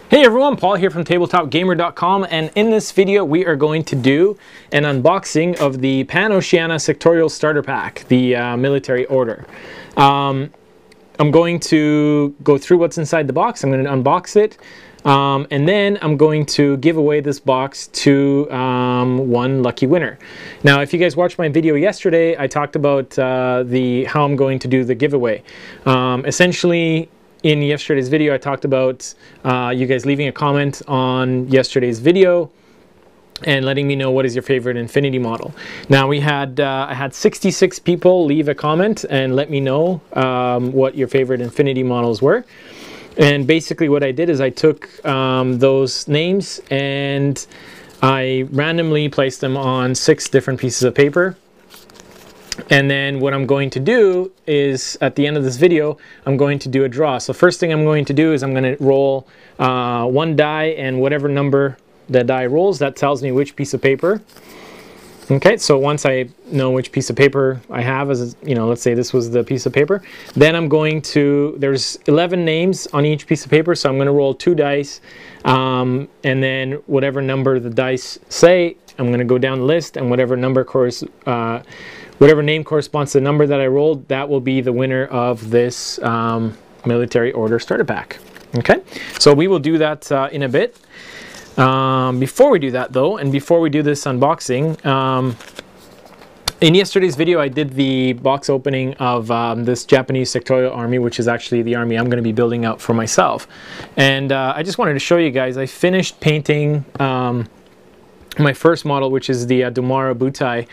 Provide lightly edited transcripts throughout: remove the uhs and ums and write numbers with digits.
Hey everyone, Paul here from TabletopGamer.com, and in this video we are going to do an unboxing of the PanOceania Sectorial Starter Pack, the military order. I'm going to go through what's inside the box. I'm going to unbox it, and then I'm going to give away this box to one lucky winner. Now, if you guys watched my video yesterday, I talked about how I'm going to do the giveaway. Essentially, in yesterday's video, I talked about you guys leaving a comment on yesterday's video and letting me know what is your favorite Infinity model. Now I had 66 people leave a comment and let me know what your favorite Infinity models were. And basically what I did is I took those names and I randomly placed them on 6 different pieces of paper. And then what I'm going to do is, at the end of this video, I'm going to do a draw. So first thing I'm going to do is I'm going to roll one die, and whatever number the die rolls, that tells me which piece of paper. Okay, so once I know which piece of paper I have, as you know, let's say this was the piece of paper, then I'm going to, there's 11 names on each piece of paper, so I'm going to roll 2 dice, and then whatever number the dice say, I'm going to go down the list, and whatever name corresponds to the number that I rolled, that will be the winner of this military order starter pack. Okay, so we will do that in a bit. Before we do that though, and before we do this unboxing, in yesterday's video I did the box opening of this Japanese Sectorial army, which is actually the army I'm going to be building out for myself. And I just wanted to show you guys, I finished painting my first model, which is the Domara Butai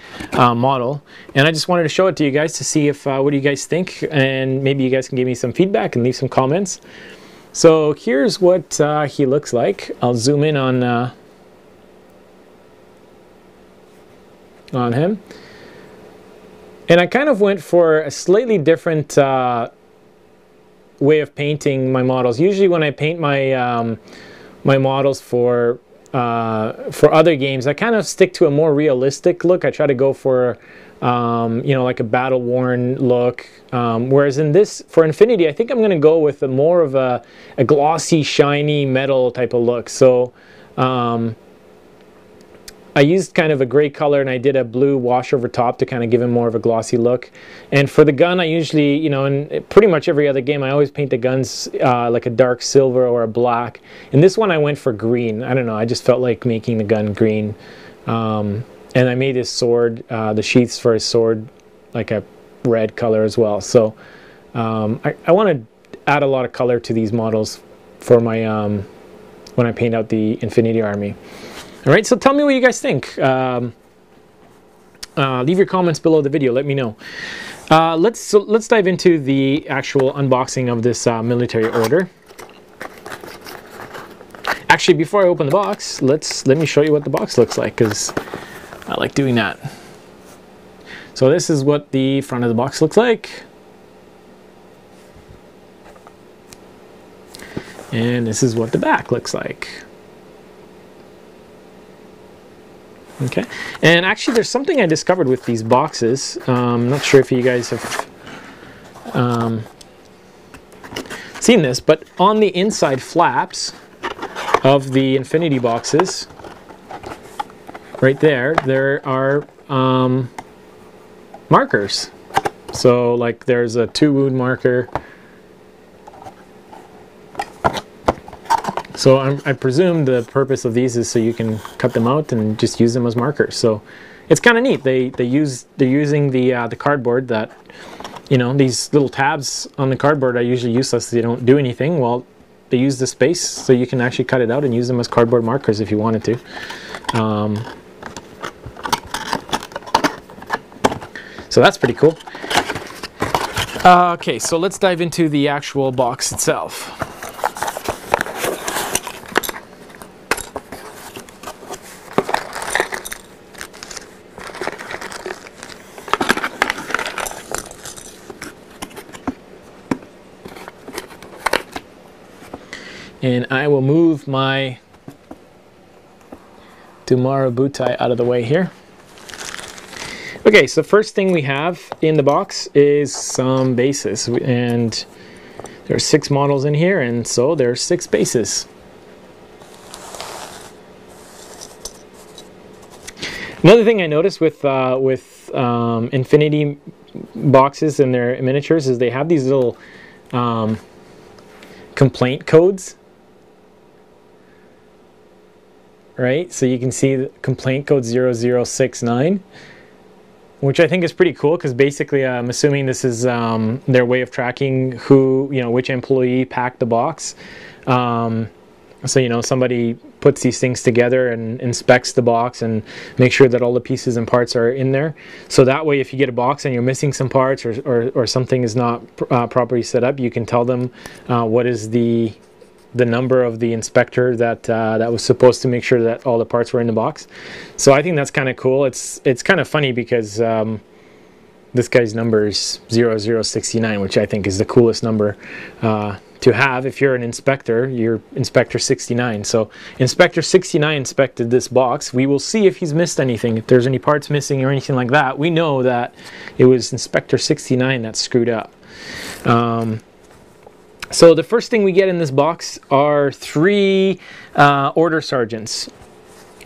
model, and I just wanted to show it to you guys to see if what do you guys think, and maybe you guys can give me some feedback and leave some comments. So here's what he looks like. I'll zoom in on him, and I kind of went for a slightly different way of painting my models. Usually when I paint my my models for other games, I kind of stick to a more realistic look. I try to go for, you know, like a battle-worn look. Whereas in this, for Infinity, I think I'm going to go with more of a glossy, shiny metal type of look. So I used kind of a gray color, and I did a blue wash over top to kind of give him more of a glossy look. And for the gun, I usually, you know, in pretty much every other game, I always paint the guns like a dark silver or a black. In this one, I went for green. I don't know, I just felt like making the gun green. And I made his sword, the sheaths for his sword, like a red color as well. So I want to add a lot of color to these models for my when I paint out the Infinity Army. All right, so tell me what you guys think. Leave your comments below the video. Let me know. Let's dive into the actual unboxing of this military order. Actually, before I open the box, let me show you what the box looks like, because I like doing that. So this is what the front of the box looks like. And this is what the back looks like. Okay, and actually there's something I discovered with these boxes. I'm not sure if you guys have seen this, but on the inside flaps of the Infinity boxes, right there are markers. So like there's a 2-wound marker. So I presume the purpose of these is so you can cut them out and just use them as markers. So it's kind of neat. They're using the cardboard that, you know, these little tabs on the cardboard are usually useless. They don't do anything. Well, they use the space so you can actually cut it out and use them as cardboard markers if you wanted to. So that's pretty cool. Okay, so let's dive into the actual box itself. And I will move my Domara Butai out of the way here. Okay, so first thing we have in the box is some bases, and there are 6 models in here, and so there are 6 bases. Another thing I noticed with Infinity boxes and their miniatures is they have these little complaint codes, right? So you can see the complaint code 0069, which I think is pretty cool, because basically I'm assuming this is their way of tracking who, which employee packed the box. So, somebody puts these things together and inspects the box and makes sure that all the pieces and parts are in there. So that way, if you get a box and you're missing some parts, or something is not properly set up, you can tell them what is the number of the inspector that was supposed to make sure that all the parts were in the box. So I think that's kind of cool. It's kind of funny because this guy's number is 0069, which I think is the coolest number to have. If you're an inspector, you're Inspector 69. So Inspector 69 inspected this box. We will see if he's missed anything. If there's any parts missing or anything like that, we know that it was Inspector 69 that screwed up. So the first thing we get in this box are 3 order sergeants.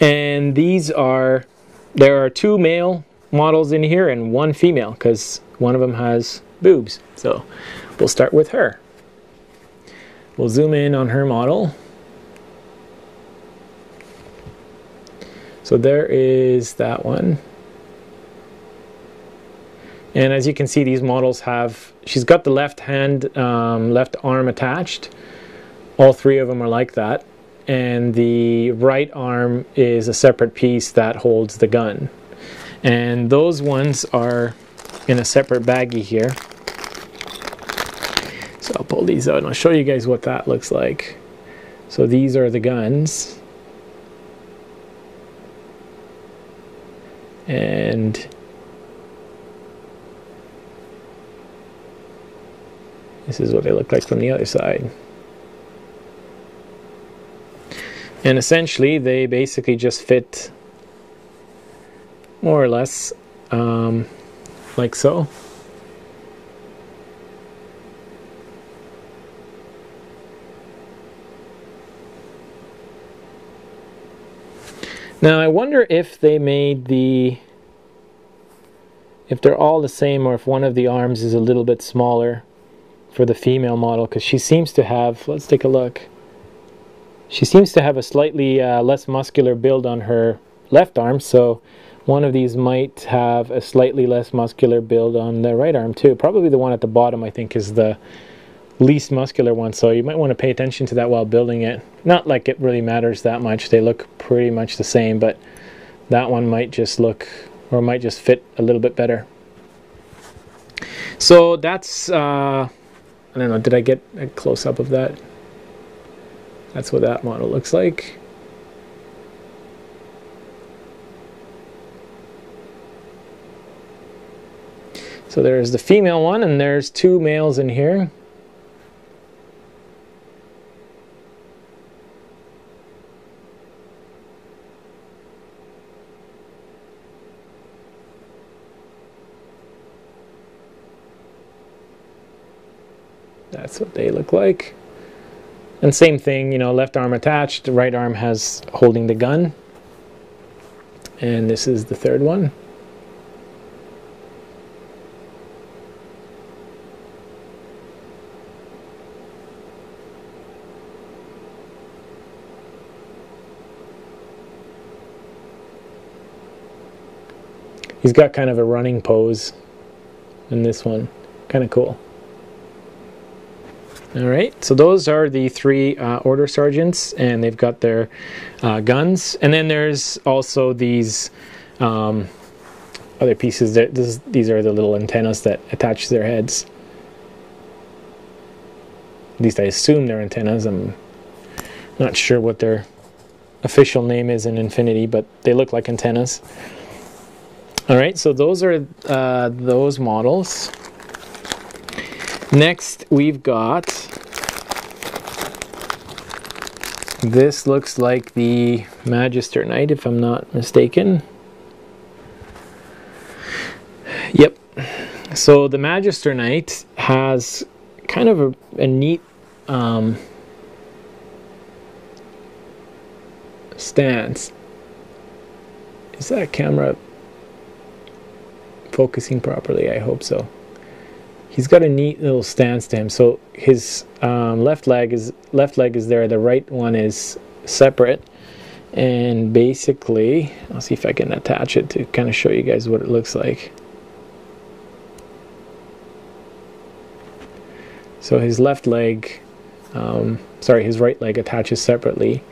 And there are 2 male models in here and 1 female, because one of them has boobs. So we'll start with her. We'll zoom in on her model. So there is that one. And as you can see, these models she's got the left arm attached. All 3 of them are like that. And the right arm is a separate piece that holds the gun. And those ones are in a separate baggie here. So I'll pull these out and I'll show you guys what that looks like. So these are the guns. And this is what they look like from the other side. And essentially, they basically just fit more or less like so. Now I wonder if they made if they're all the same, or if one of the arms is a little bit smaller for the female model, because she seems to have, let's take a look. She seems to have a slightly less muscular build on her left arm, so one of these might have a slightly less muscular build on the right arm too. Probably the one at the bottom, I think, is the least muscular one, so you might want to pay attention to that while building it. Not like it really matters that much. They look pretty much the same, but that one might just look, or might just fit a little bit better. So that's I don't know, did I get a close-up of that? That's what that model looks like. So there's the female one, and there's 2 males in here. That's what they look like. And same thing, left arm attached, the right arm has holding the gun. And this is the 3rd one. He's got kind of a running pose in this one. Kind of cool. Alright, so those are the 3 order sergeants, and they've got their guns. And then there's also these other pieces. These are the little antennas that attach to their heads. At least I assume they're antennas. I'm not sure what their official name is in Infinity, but they look like antennas. Alright, so those are those models. Next, we've got, this looks like the Mage Knight, if I'm not mistaken. Yep. So the Mage Knight has kind of a neat stance. Is that camera focusing properly? I hope so. He's got a neat little stance to him. So his left leg is there. The right one is separate. And basically, I'll see if I can attach it to kind of show you guys what it looks like. So his left leg, his right leg attaches separately.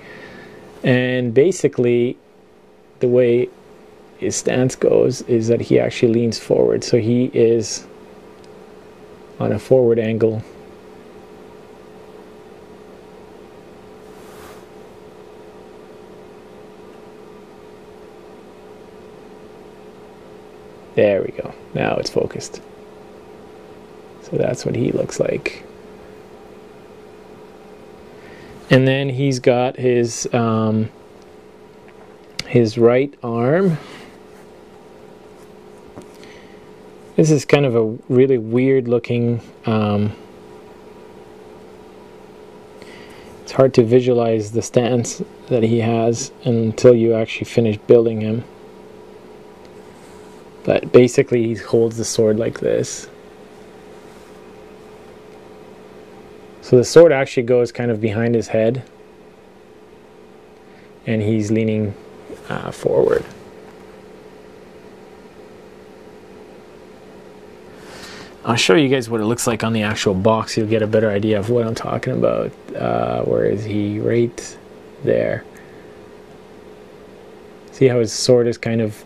And basically, the way his stance goes is that he actually leans forward. So he is on a forward angle. There we go. Now it's focused. So that's what he looks like. And then he's got his right arm. This is kind of a really weird looking, it's hard to visualize the stance that he has until you actually finish building him. But basically he holds the sword like this. So the sword actually goes kind of behind his head, and he's leaning forward. I'll show you guys what it looks like on the actual box. You'll get a better idea of what I'm talking about. Where is he? Right there. See how his sword is kind of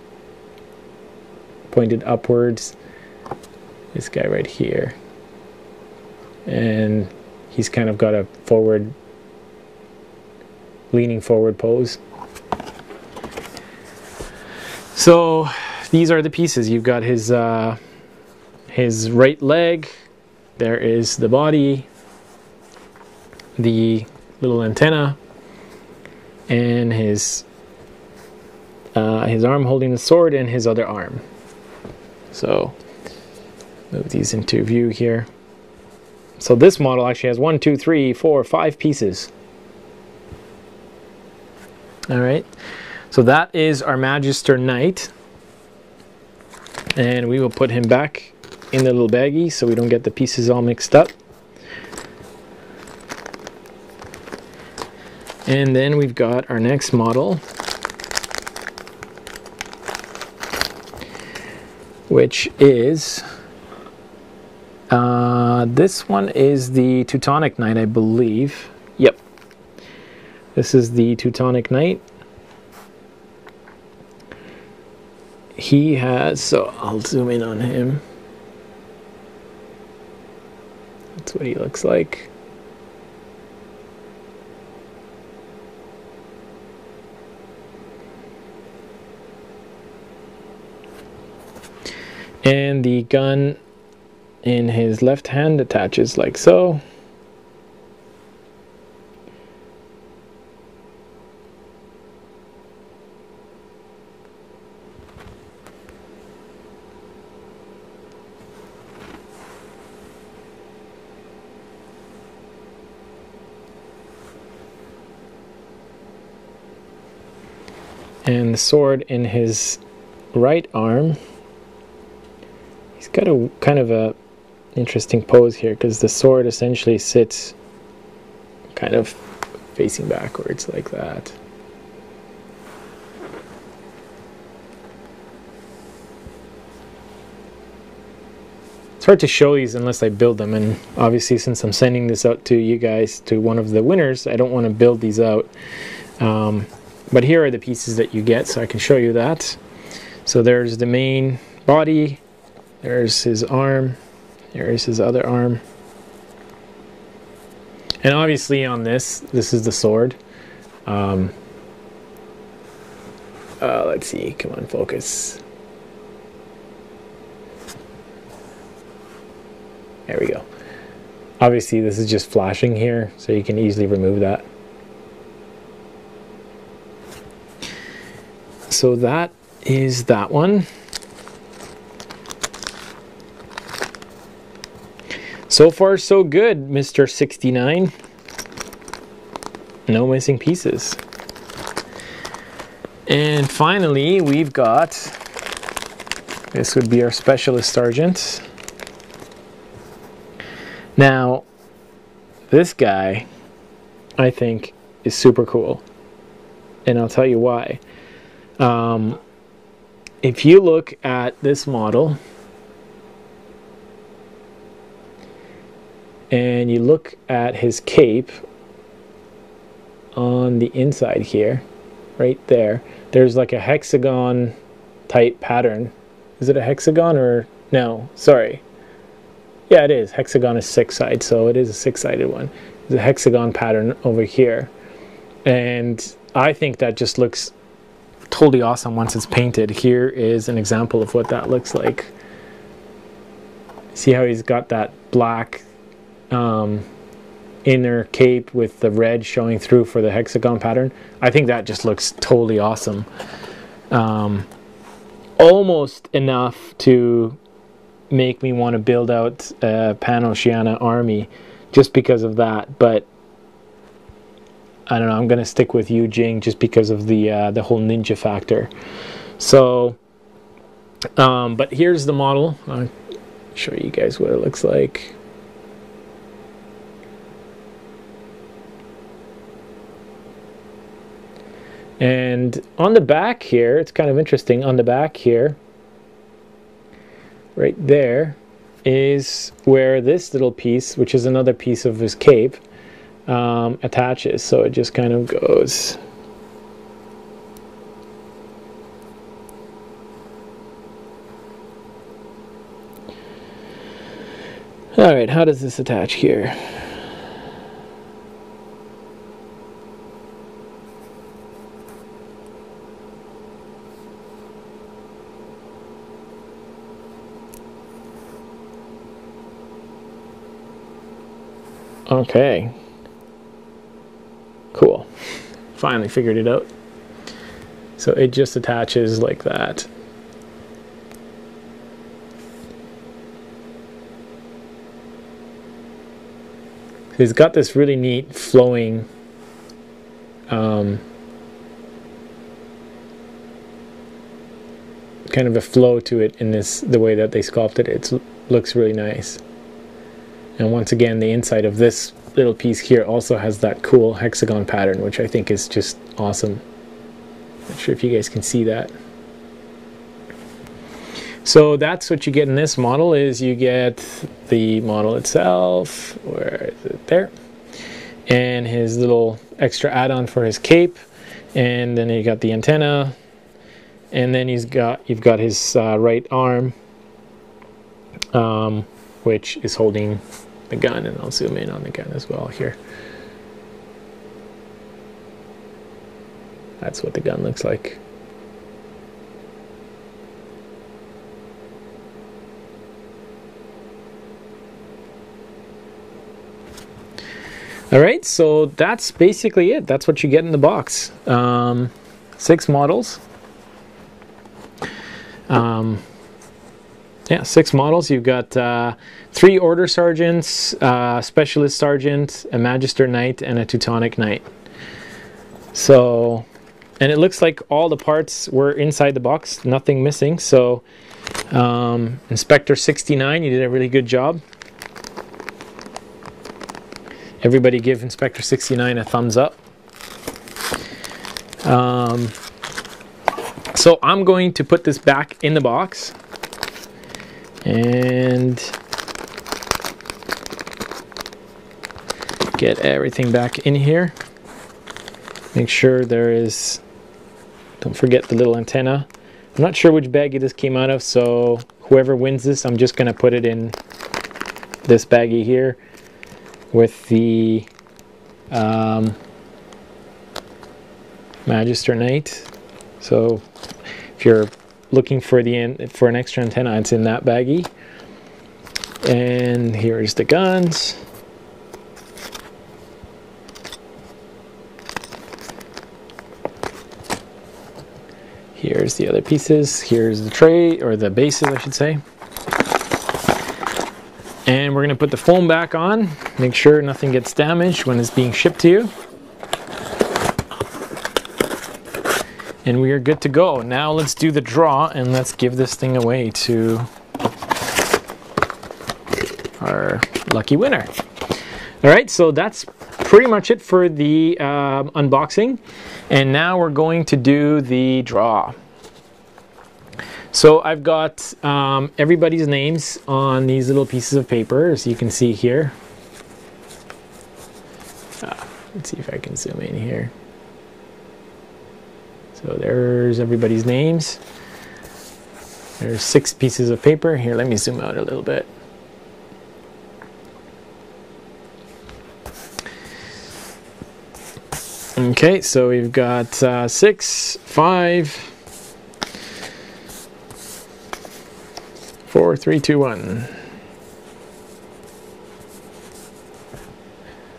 pointed upwards? This guy right here. And he's kind of got a forward, leaning forward pose. So these are the pieces. You've got his right leg. There is the body, the little antenna, and his arm holding the sword, and his other arm. So move these into view here. So this model actually has 1, 2, 3, 4, 5 pieces. All right. So that is our Magister Knight. And we will put him back in the little baggie so we don't get the pieces all mixed up. And then we've got our next model, which is this one is the Teutonic Knight, I believe. Yep, this is the Teutonic Knight. He has, so I'll zoom in on him. That's what he looks like. And the gun in his left hand attaches like so. And the sword in his right arm, he's got a kind of a interesting pose here because the sword essentially sits kind of facing backwards like that. It's hard to show these unless I build them, and obviously since I'm sending this out to you guys, to one of the winners, I don't want to build these out. But here are the pieces that you get, so I can show you that. So there's the main body, there's his arm, there's his other arm. And obviously on this is the sword. Let's see, come on, focus. There we go. Obviously this is just flashing here, so you can easily remove that. So that is that one. So far so good, Mr. 69. No missing pieces. And finally, we've got, this would be our Specialist Sergeant. Now, this guy, I think, is super cool. And I'll tell you why. If you look at this model, and you look at his cape on the inside here, right there, there's like a hexagon type pattern. Is it a hexagon or no? Sorry. Yeah, it is. Hexagon is 6-sided, so it is a 6-sided one. There's a hexagon pattern over here. And I think that just looks totally awesome once it's painted. Here is an example of what that looks like. See how he's got that black inner cape with the red showing through for the hexagon pattern? I think that just looks totally awesome. Almost enough to make me want to build out a PanOceania army just because of that, but I don't know, I'm gonna stick with Yu Jing just because of the whole ninja factor. So but here's the model. I'll show you guys what it looks like. And on the back here, it's kind of interesting. On the back here, right there, is where this little piece, which is another piece of his cape, attaches. So it just kind of goes. All right, how does this attach here? Okay, cool. Finally figured it out. So it just attaches like that. He's got this really neat flowing kind of a flow to it in this, the way that they sculpted it. It looks really nice. And once again, the inside of this little piece here also has that cool hexagon pattern, which I think is just awesome. Not sure if you guys can see that. So that's what you get in this model, is you get the model itself, where is it, there, and his little extra add-on for his cape, and then you got the antenna, and then you've got his right arm, which is holding the gun, and I'll zoom in on the gun as well here. That's what the gun looks like. All right, so that's basically it. That's what you get in the box. 6 models. Yeah, 6 models. You've got 3 Order Sergeants, Specialist Sergeant, a Magister Knight, and a Teutonic Knight. So, and it looks like all the parts were inside the box, nothing missing. So, Inspector 69, you did a really good job. Everybody give Inspector 69 a thumbs up. So I'm going to put this back in the box and get everything back in here. Make sure there is, don't forget the little antenna. I'm not sure which baggie this came out of, so whoever wins this, I'm just going to put it in this baggie here with the Magister Knight. So if you're looking for for an extra antenna, it's in that baggie. And here's the guns. Here's the other pieces. Here's the tray, or the bases, I should say. And we're going to put the foam back on. Make sure nothing gets damaged when it's being shipped to you. And we are good to go. Now let's do the draw and let's give this thing away to our lucky winner. All right, so that's pretty much it for the unboxing. And now we're going to do the draw. So I've got everybody's names on these little pieces of paper, as you can see here. Let's see if I can zoom in here. So there's everybody's names. There's 6 pieces of paper. Here, let me zoom out a little bit. Okay, so we've got 6, 5, 4, 3, 2, 1.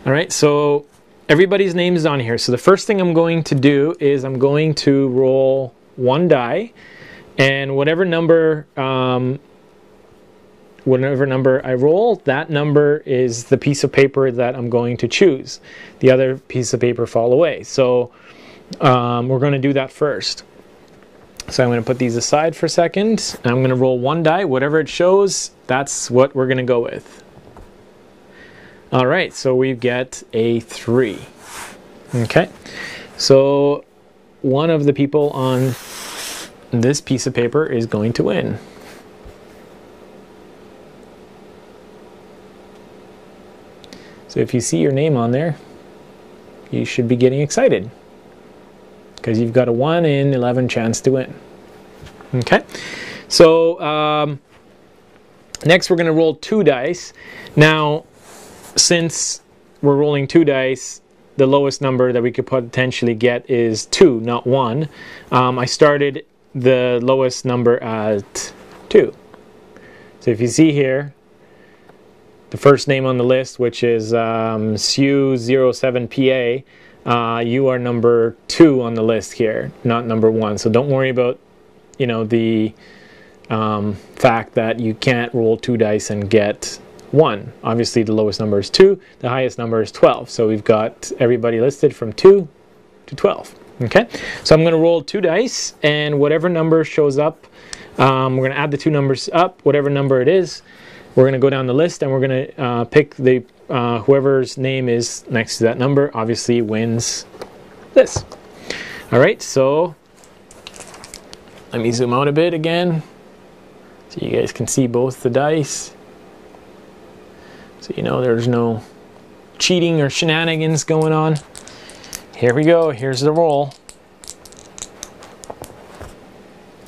All right, so everybody's name is on here. So the first thing I'm going to do is I'm going to roll 1 die, and whatever number I roll, that number is the piece of paper that I'm going to choose. The other piece of paper fall away. So we're going to do that first. So I'm going to put these aside for a second. I'm going to roll 1 die. Whatever it shows, that's what we're going to go with. All right, so we get a 3. Okay, so one of the people on this piece of paper is going to win. So if you see your name on there, you should be getting excited because you've got a 1 in 11 chance to win. Okay, so next we're going to roll 2 dice. Now, since we're rolling 2 dice, the lowest number that we could potentially get is 2, not 1. I started the lowest number at 2. So if you see here, the first name on the list, which is Sue07PA, you are number 2 on the list here, not number 1. So don't worry about, you know, the fact that you can't roll 2 dice and get 1. Obviously the lowest number is 2, the highest number is 12. So we've got everybody listed from 2 to 12. Okay, so I'm going to roll 2 dice, and whatever number shows up, we're going to add the 2 numbers up, whatever number it is. We're going to go down the list and we're going to pick the whoever's name is next to that number obviously wins this. All right, so let me zoom out a bit again so you guys can see both the dice. So you know there's no cheating or shenanigans going on. Here we go, here's the roll.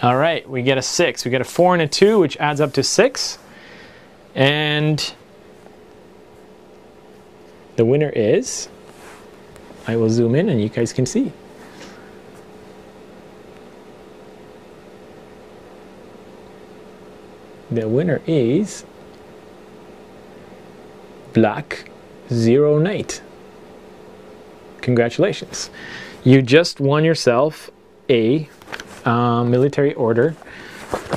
All right, we get a 6. We get a 4 and a 2, which adds up to 6. And the winner is, I will zoom in and you guys can see. The winner is Black Zero Knight. Congratulations. You just won yourself a military order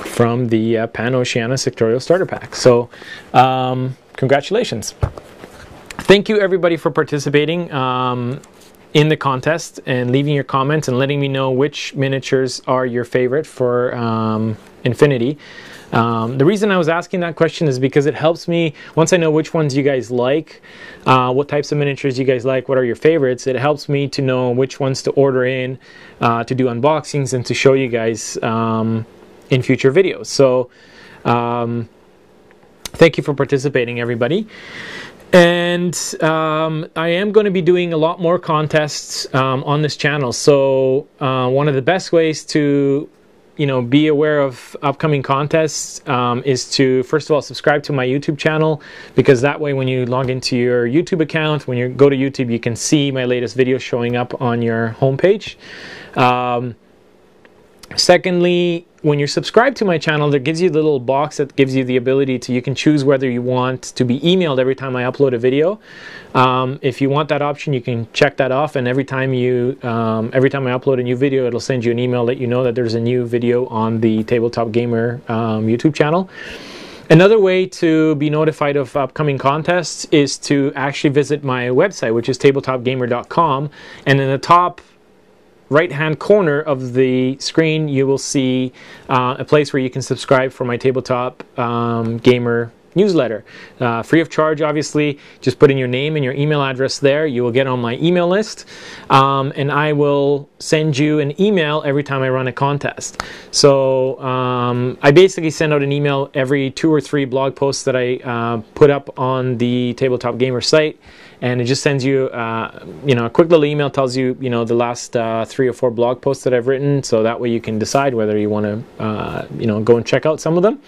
from the PanOceania Sectorial Starter Pack. So congratulations. Thank you everybody for participating in the contest and leaving your comments and letting me know which miniatures are your favorite for Infinity. The reason I was asking that question is because it helps me, once I know which ones you guys like, what types of miniatures you guys like, what are your favorites, it helps me to know which ones to order in, to do unboxings and to show you guys in future videos. So thank you for participating everybody. And I am going to be doing a lot more contests on this channel. So one of the best ways to be aware of upcoming contests is to, first of all, subscribe to my YouTube channel, because that way when you log into your YouTube account, when you go to YouTube, you can see my latest videos showing up on your homepage. Secondly, when you're subscribed to my channel, there gives you a little box that gives you the ability to, you can choose whether you want to be emailed every time I upload a video. If you want that option, you can check that off, and every time I upload a new video, it'll send you an email, let you know that there's a new video on the Tabletop Gamer YouTube channel. Another way to be notified of upcoming contests is to actually visit my website, which is TabletopGamer.com, and in the top right hand corner of the screen, you will see a place where you can subscribe for my Tabletop Gamer newsletter. Free of charge, obviously. Just put in your name and your email address there. You will get on my email list, and I will send you an email every time I run a contest. So I basically send out an email every 2 or 3 blog posts that I put up on the Tabletop Gamer site, and it just sends you you know, a quick little email, tells you, you know, the last 3 or 4 blog posts that I've written, so that way you can decide whether you want to you know, go and check out some of them.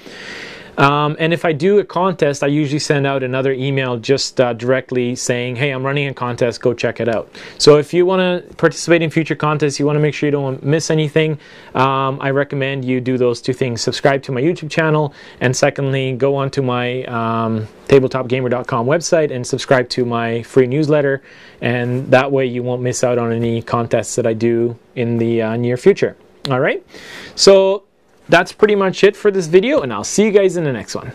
And if I do a contest, I usually send out another email just directly saying, hey, I'm running a contest, go check it out. So if you want to participate in future contests, you want to make sure you don't miss anything, I recommend you do those 2 things. Subscribe to my YouTube channel, and secondly, go onto my TabletopGamer.com website and subscribe to my free newsletter, and that way you won't miss out on any contests that I do in the near future. All right, so that's pretty much it for this video, and I'll see you guys in the next one.